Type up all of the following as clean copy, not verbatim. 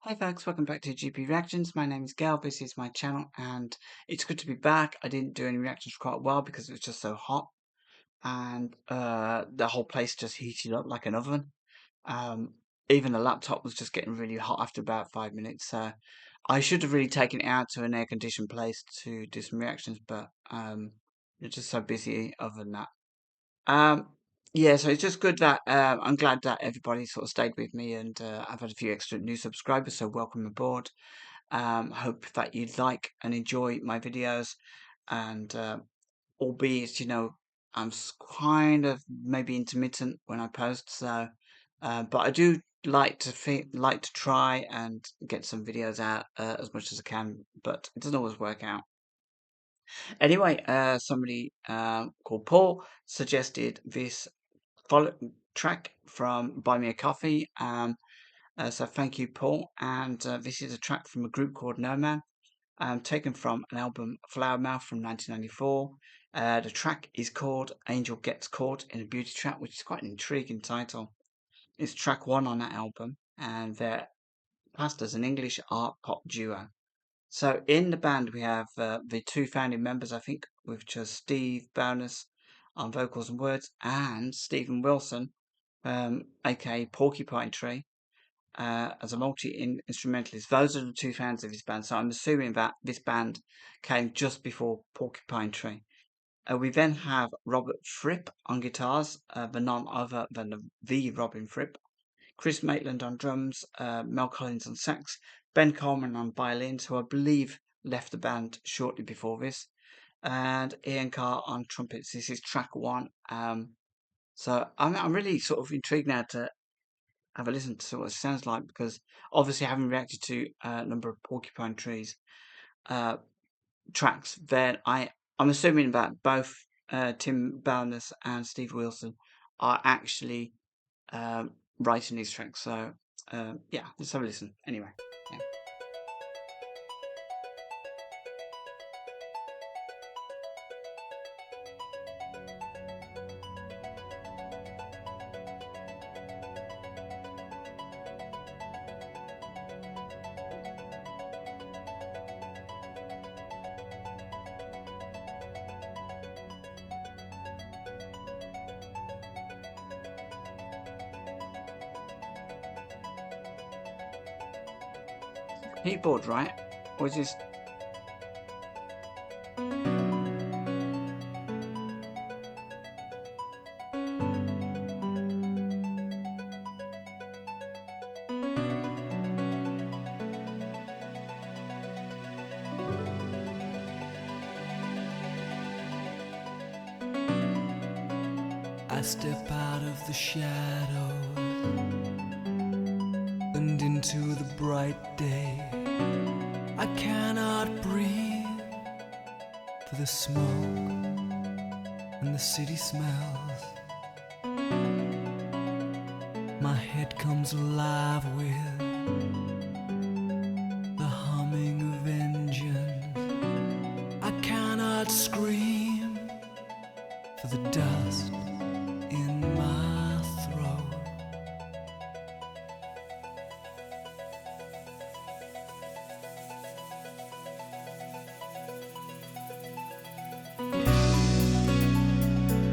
Hey folks, welcome back to GP Reactions. My name is Gail, this is my channel, and it's good to be back. I didn't do any reactions for quite a while because it was just so hot, and the whole place just heated up like an oven. Um, Even the laptop was just getting really hot after about 5 minutes, so I should have really taken it out to an air-conditioned place to do some reactions, but it's just so busy other than that. Um, yeah, so it's just good that I'm glad that everybody sort of stayed with me, and I've had a few extra new subscribers, so welcome aboard. Hope that you like and enjoy my videos, and albeit kind of maybe intermittent when I post, so but I do like to try and get some videos out as much as I can, but it doesn't always work out. Anyway, somebody called Paul suggested this follow track from Buy Me a Coffee. So thank you, Paul. And this is a track from a group called No Man, taken from an album Flower Mouth from 1994. The track is called Angel Gets Caught in a Beauty Trap, which is quite an intriguing title. It's track one on that album, and they're passed as an English art pop duo. So in the band we have the two founding members, I think, with just Steve Bowness on vocals and words, and Stephen Wilson, aka Porcupine Tree, as a multi-instrumentalist. Those are the two founders of this band, so I'm assuming that this band came just before Porcupine Tree. We then have Robert Fripp on guitars, the none other than the Robin Fripp. Chris Maitland on drums, Mel Collins on sax, Ben Coleman on violins, who I believe left the band shortly before this, and Ian Carr on trumpets. This is track one. So I'm really sort of intrigued now to have a listen to what it sounds like, because obviously having reacted to a number of Porcupine Trees uh, tracks, then I'm assuming that both Tim Bowness and Steve Wilson are actually writing these tracks. So yeah, let's have a listen. Anyway, yeah. Keyboard, right? Or is this? I step out of the shadows and into the bright day. I cannot breathe for the smoke and the city smells. My head comes alive with the humming of engines. I cannot scream for the dust in my throat.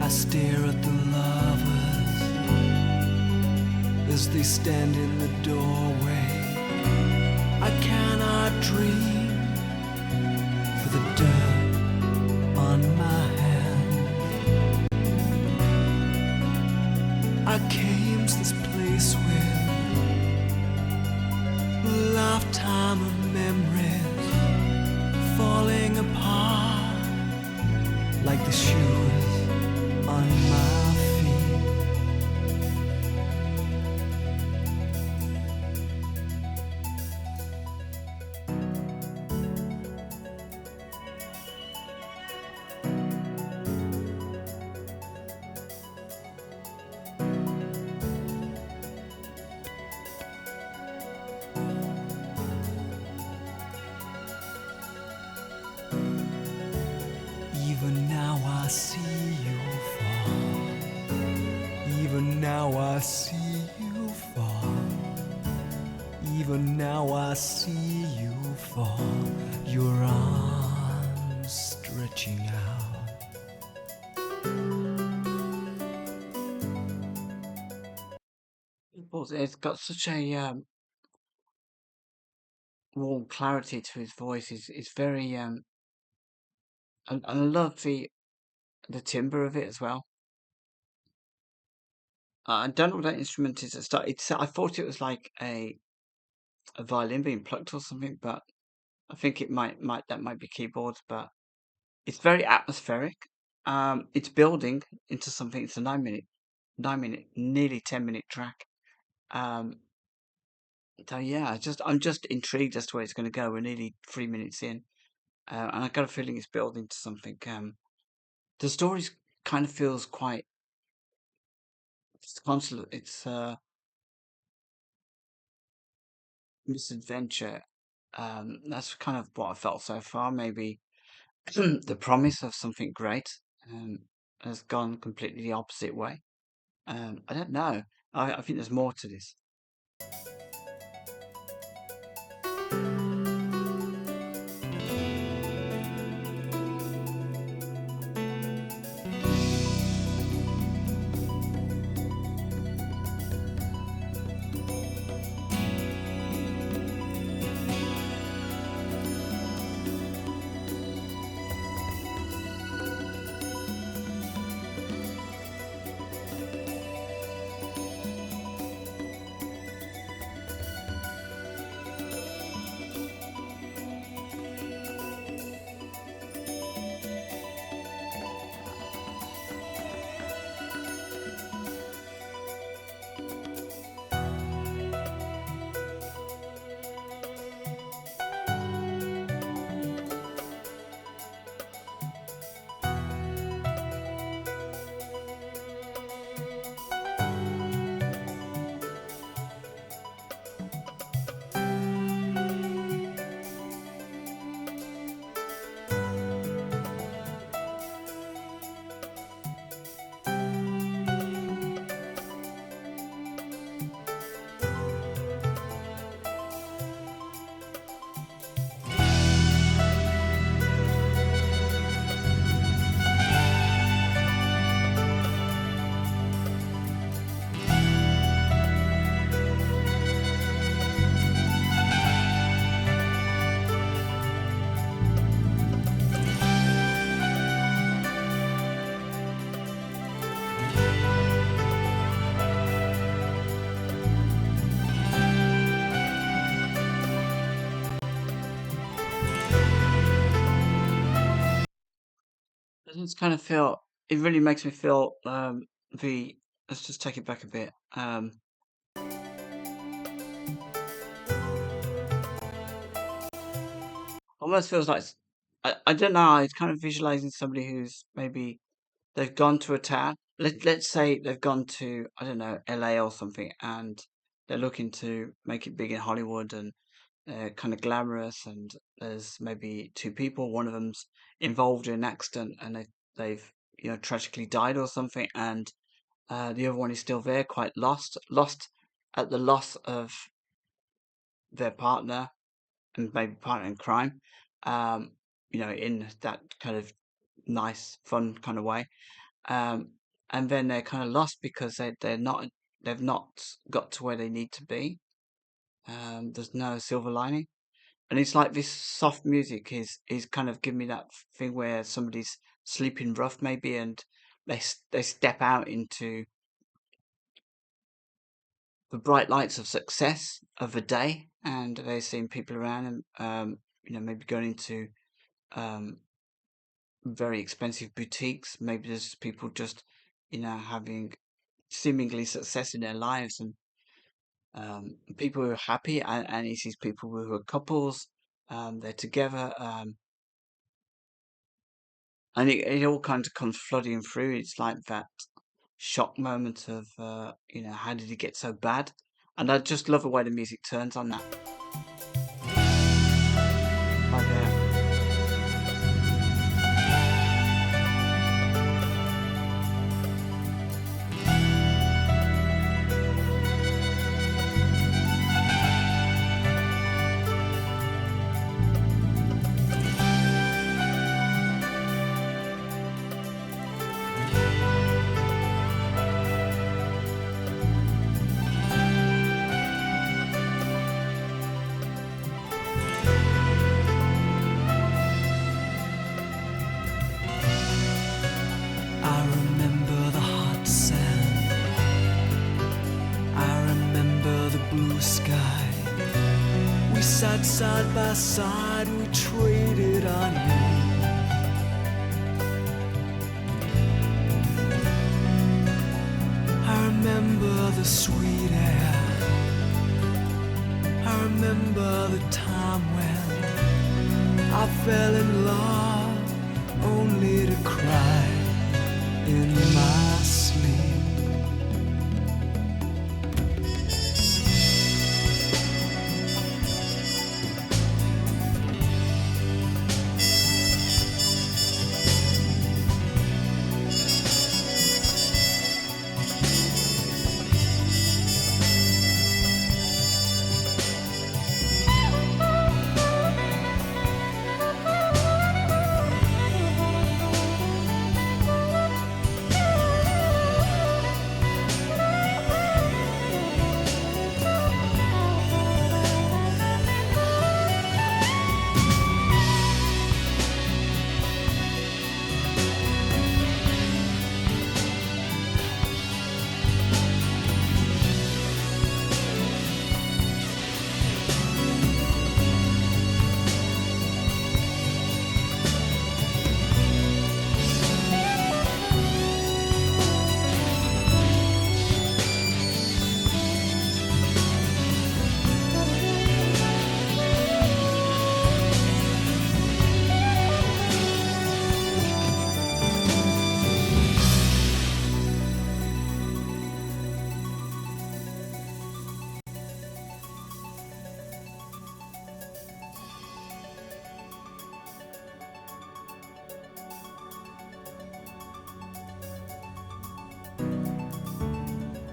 I stare at the lovers as they stand in the doorway. I cannot dream for the dirt on my hand. I came to this place with a lifetime of memories falling apart like the shoes on my feet. Even now I see you fall and now I see you fall, your arms stretching out. It's got such a warm clarity to his voice. It's very and I love the timbre of it as well. I don't know what that instrument is. I thought it was like a violin being plucked or something, but I think it might be keyboards. But it's very atmospheric. It's building into something. It's a 9 minute, nearly 10 minute track. Um, so yeah, I'm just intrigued as to where it's going to go. We're nearly 3 minutes in, and I got a feeling it's building to something. The story kind of feels quite consolate. It's misadventure. That's kind of what I felt so far. Maybe the promise of something great has gone completely the opposite way. I don't know. I think there's more to this. It's kind of feel. It really makes me feel the. Let's just take it back a bit. Almost feels like I don't know. It's kind of visualizing somebody who's maybe they've gone to a town. Let's say they've gone to, I don't know, LA or something, and they're looking to make it big in Hollywood and kind of glamorous. And there's maybe two people. One of them's involved in an accident, and they've tragically died or something, and the other one is still there, quite lost at the loss of their partner and maybe partner in crime. Um, in that kind of nice, fun kind of way. Um, and then they're kind of lost because they've not got to where they need to be. There's no silver lining, and it's like this soft music is kind of giving me that thing where somebody's sleeping rough maybe, and they step out into the bright lights of success of the day, and they're seeing people around them, maybe going into um, very expensive boutiques. Maybe there's people just, having seemingly success in their lives, and people who are happy, and he sees people who are couples, they're together, and it all kind of comes flooding through. It's like that shock moment of, how did it get so bad? And I just love the way the music turns on that. Like sat side by side, we traded our names. I remember the sweet air. I remember the time when I fell in love only to cry in my sleep.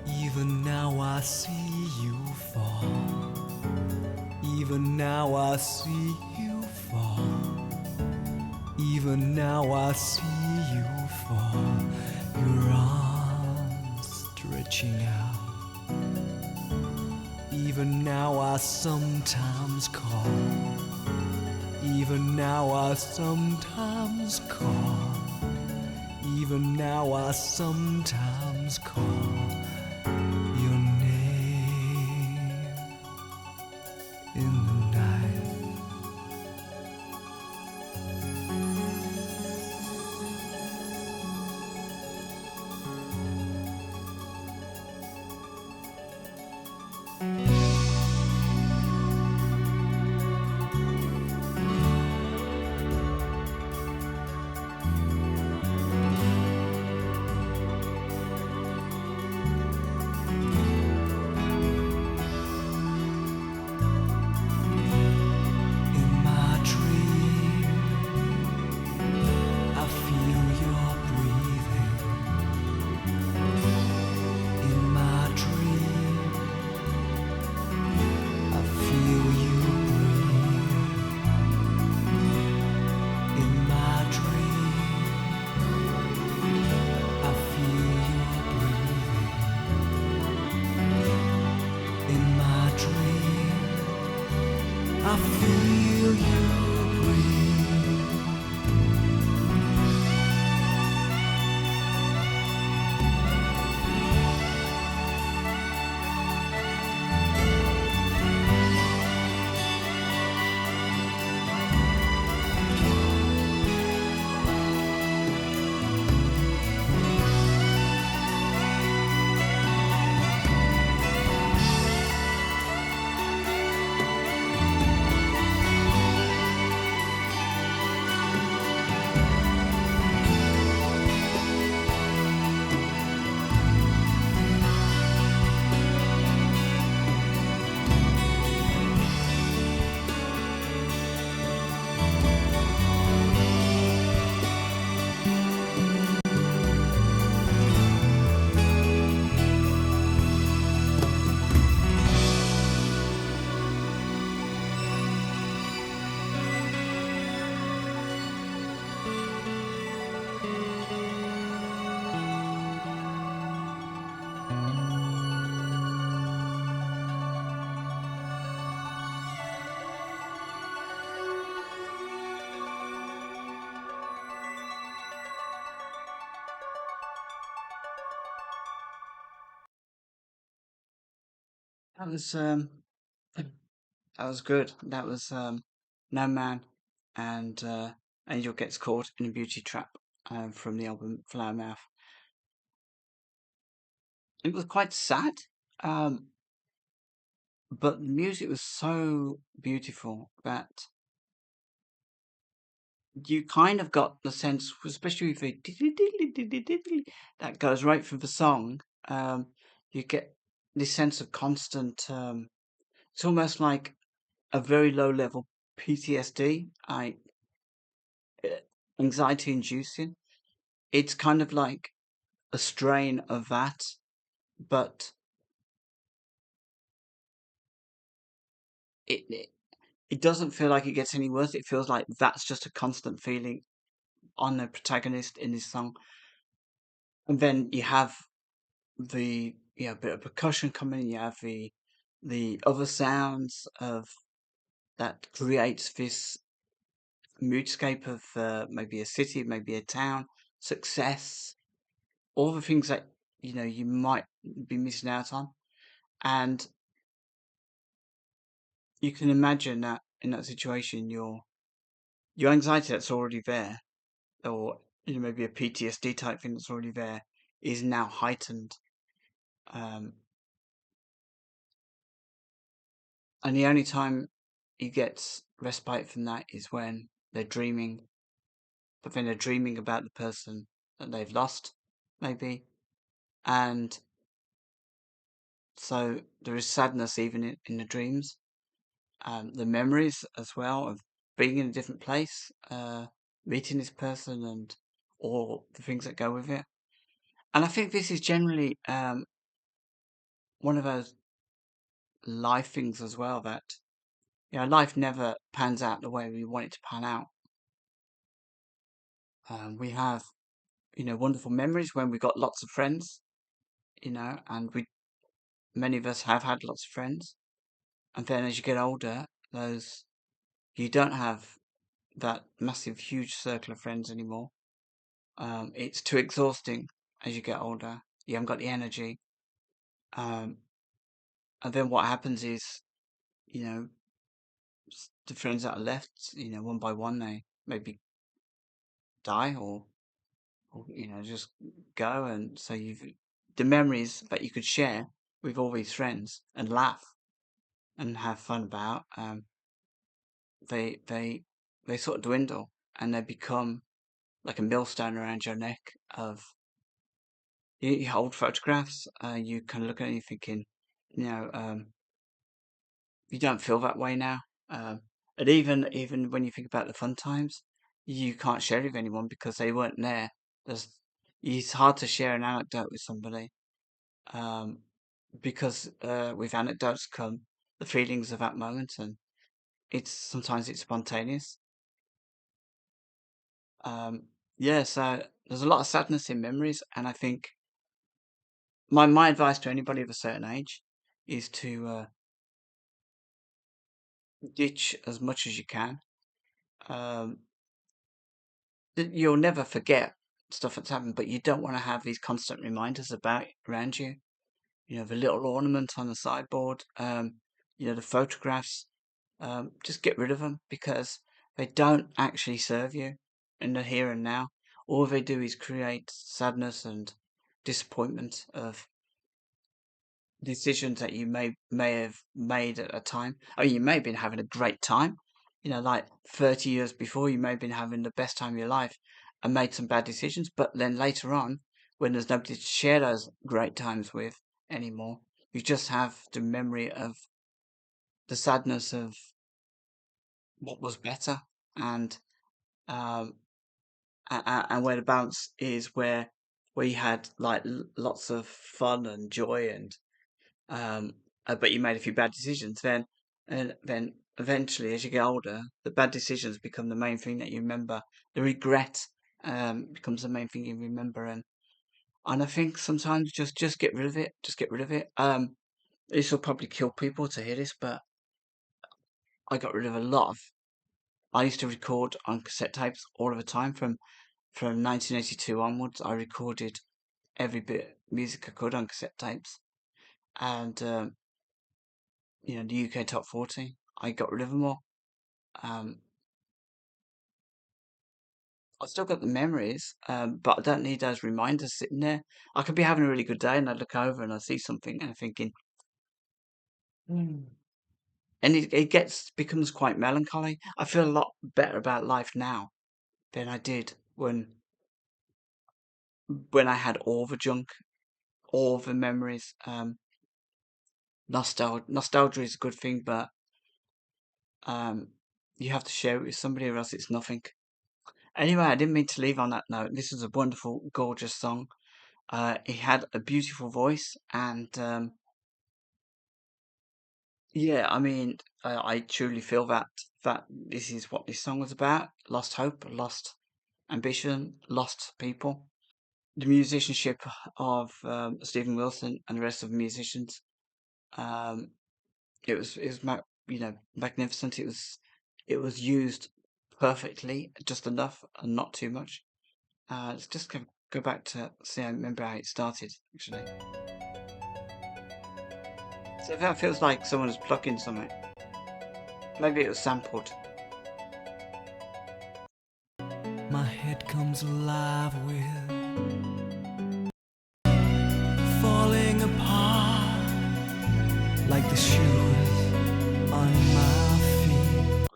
Even now I see you fall. Even now I see you fall. Even now I see you fall. Your arms stretching out. Even now I sometimes call. Even now I sometimes call. Even now I sometimes call your name in the night. In my dream, I feel your breathing. In my dream, I feel you breathe. In my dream, I feel your breathing. In my dream, I feel you breathe. That was That was good. That was No Man and Angel Gets Caught in a Beauty Trap from the album Flower Mouth. It was quite sad, um, but the music was so beautiful that you kind of got the sense, especially with the that goes right through the song. You get this sense of constant. It's almost like a very low level PTSD, like anxiety inducing. It's kind of like a strain of that, but it it doesn't feel like it gets any worse. It feels like that's just a constant feeling on the protagonist in this song. And then you have the bit of percussion coming in, you have the other sounds of that creates this moodscape of maybe a city, maybe a town, success, all the things that you might be missing out on. And you can imagine that in that situation your anxiety that's already there, or maybe a PTSD type thing that's already there, is now heightened. Um, and the only time he gets respite from that is when they're dreaming, but then they're dreaming about the person that they've lost, maybe. And so there is sadness even in the dreams. The memories as well of being in a different place, meeting this person, and all the things that go with it. And I think this is generally one of those life things as well that life never pans out the way we want it to pan out. We have wonderful memories when we got lots of friends, and we many of us have had lots of friends. And then as you get older, those you don't have that massive, huge circle of friends anymore. It's too exhausting as you get older. You haven't got the energy. Um, and then what happens is, you know, the friends that are left, one by one, they maybe die or just go. And so the memories that you could share with all these friends and laugh and have fun about, they, they, they sort of dwindle and they become like a millstone around your neck of you hold photographs, you can look at it and you're thinking, you know, um, you don't feel that way now. And even when you think about the fun times, you can't share it with anyone because they weren't there. There's, it's hard to share an anecdote with somebody um, because with anecdotes come the feelings of that moment, and sometimes it's spontaneous. Um, yeah, so there's a lot of sadness in memories, and I think my advice to anybody of a certain age is to ditch as much as you can. Um, you'll never forget stuff that's happened, but you don't want to have these constant reminders about around you. The little ornament on the sideboard, the photographs. Just get rid of them because they don't actually serve you in the here and now. All they do is create sadness and disappointment of decisions that you may have made at a time. I mean, you may have been having a great time, like 30 years before, you may have been having the best time of your life and made some bad decisions. But then later on, when there's nobody to share those great times with anymore, you just have the memory of the sadness of what was better, and um, and where the balance is where you had like lots of fun and joy and but you made a few bad decisions, then eventually, as you get older, the bad decisions become the main thing that you remember. The regret becomes the main thing you remember, and I think sometimes just get rid of it. Just get rid of it. This will probably kill people to hear this, but I got rid of a lot of. I used to record on cassette tapes all of the time from 1982 onwards. I recorded every bit of music I could on cassette tapes, and the UK Top 40. I got rid of them all. I've still got the memories, but I don't need those reminders sitting there. I could be having a really good day and I look over and I see something and I'm thinking, "Hmm." And it becomes quite melancholy. I feel a lot better about life now than I did when I had all the junk, all the memories. Nostalgia is a good thing, but um, you have to share it with somebody or else it's nothing. Anyway, I didn't mean to leave on that note. This was a wonderful, gorgeous song. He had a beautiful voice, and yeah, I mean, I truly feel that this is what this song was about: lost hope, lost ambition, lost people. The musicianship of Stephen Wilson and the rest of the musicians. Um, magnificent. It was used perfectly, just enough and not too much. Let's just go back to see. I remember how it started actually. So that feels like someone was plucking something. Maybe it was sampled. My head comes alive with falling apart like the shoes on my feet.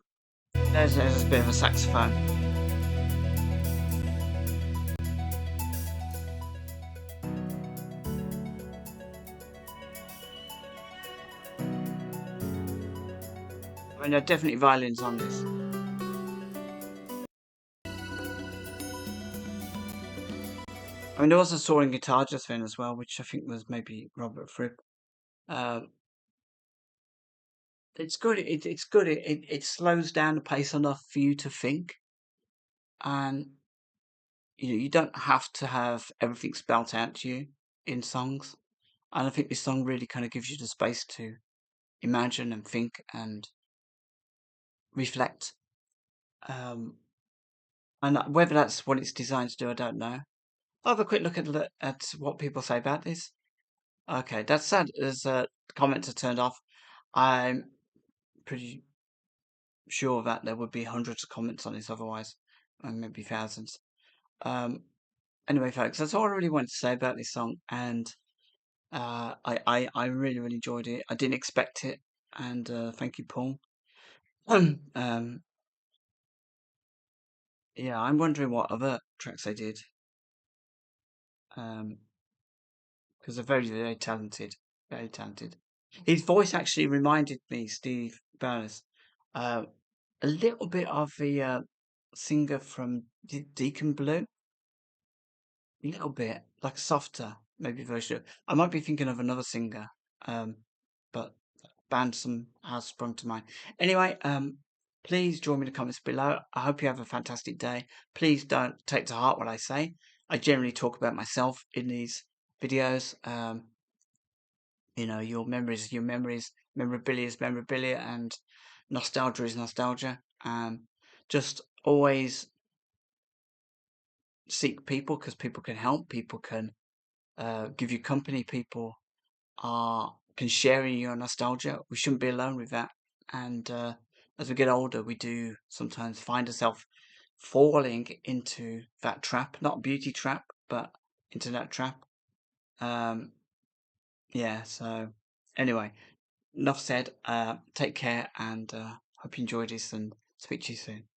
There's a bit of a saxophone. I mean, there are definitely violins on this. I mean, there was a soaring guitar just then as well, which I think was maybe Robert Fripp. Uh, it's good. It's good. It slows down the pace enough for you to think, and you don't have to have everything spelt out to you in songs. And I think this song really kind of gives you the space to imagine and think and reflect. Um, and whether that's what it's designed to do, I don't know. I'll have a quick look at what people say about this. Okay, that's sad. As comments are turned off. I'm pretty sure that there would be hundreds of comments on this otherwise, and maybe thousands. Um, anyway, folks, that's all I really wanted to say about this song, and I really really enjoyed it. I didn't expect it, and thank you, Paul. um, yeah, I'm wondering what other tracks they did, because they're very very talented, very talented. His voice actually reminded me, Steve Barnes, uh, a little bit of the singer from Deacon Blue. A little bit, like softer, maybe version. I might be thinking of another singer, um, but band has sprung to mind. Anyway, please join me in the comments below. I hope you have a fantastic day. Please don't take to heart what I say. I generally talk about myself in these videos. Your memories, are your memories, memorabilia is memorabilia, and nostalgia is nostalgia. Just always seek people because people can help. People can give you company. People can share in your nostalgia. We shouldn't be alone with that. And as we get older, we do sometimes find ourselves falling into that trap, not a beauty trap, but into that trap. Um, yeah. So anyway, enough said. Take care, and hope you enjoyed this, and speak to you soon.